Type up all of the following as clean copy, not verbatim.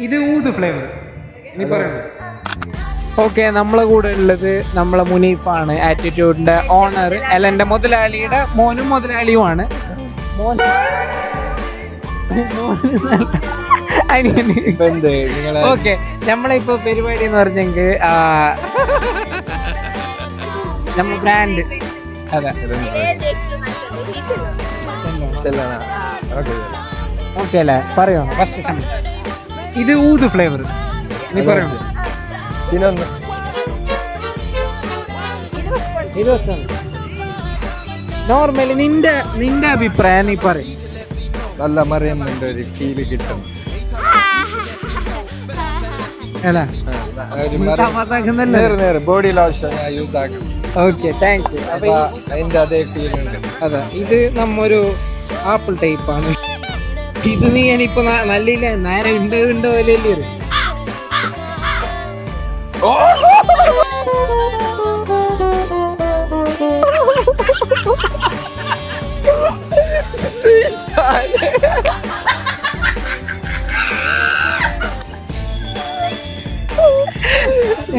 ഇത് ഊത് flavour. Okay, നമ്മളെ കൂടെ ഉള്ളത് നമ്മളെ മുനീഫാണ്, ആറ്റിറ്റ്യൂഡിന്റെ ഓണർ. അല്ല, എൻ്റെ മുതലാളിയുടെ മോനും മുതലാളിയുമാണ്. ഓക്കെ, നമ്മളിപ്പോ പരിപാടി എന്ന് പറഞ്ഞെങ്കിൽ നമ്മ ബ്രാൻഡ്. അതെ, ഓക്കെ അല്ലേ? പറയോ ഫസ്റ്റ്. ഇത് ഊത് ഫ്ലേവർ. നീ പറയോ? നോർമലി നിന്റെ അഭിപ്രായം നീ പറയും. നല്ല മറിയുന്നുണ്ട്, ഒരു ഫീല് കിട്ടും. ബോഡി ലോഷൻ ഞാൻ യൂസ് ആക്കും. Okay, thank you. അതിന്റെ അതേ ഫീൽ ഉണ്ട്. അതെ, ഇത് നമ്മൊരു ആപ്പിൾ ടൈപ്പാണ്. ഇത് നീ ഞാനിപ്പോ നല്ല നേരെ ഉണ്ടോ അല്ലേ?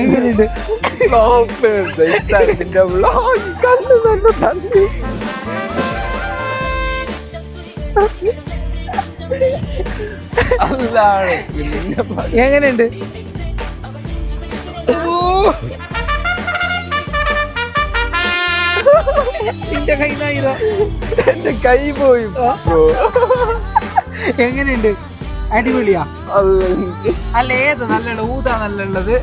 എങ്ങനെയുണ്ട്? എങ്ങനെയുണ്ട്? എന്റെ കൈ പോയി. എങ്ങനെയുണ്ട്? അടിപൊളിയാ? അല്ല, ഏത് നല്ല ഊതാ നല്ലുള്ളത്?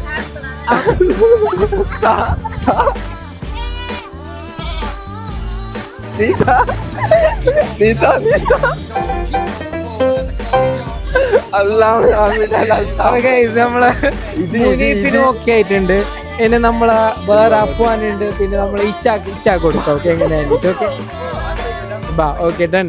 നമ്മളെ മുനീഫിനും ഒക്കെ ആയിട്ടുണ്ട്. ഇനി നമ്മളെ വേറെ അഫ്വാനുണ്ട്, പിന്നെ നമ്മളെ ഇച്ചാക്ക് കൊടുക്കാം. ഓക്കെ, എങ്ങനെയായിട്ട്? ഓക്കെ, ബാ. Okay, done.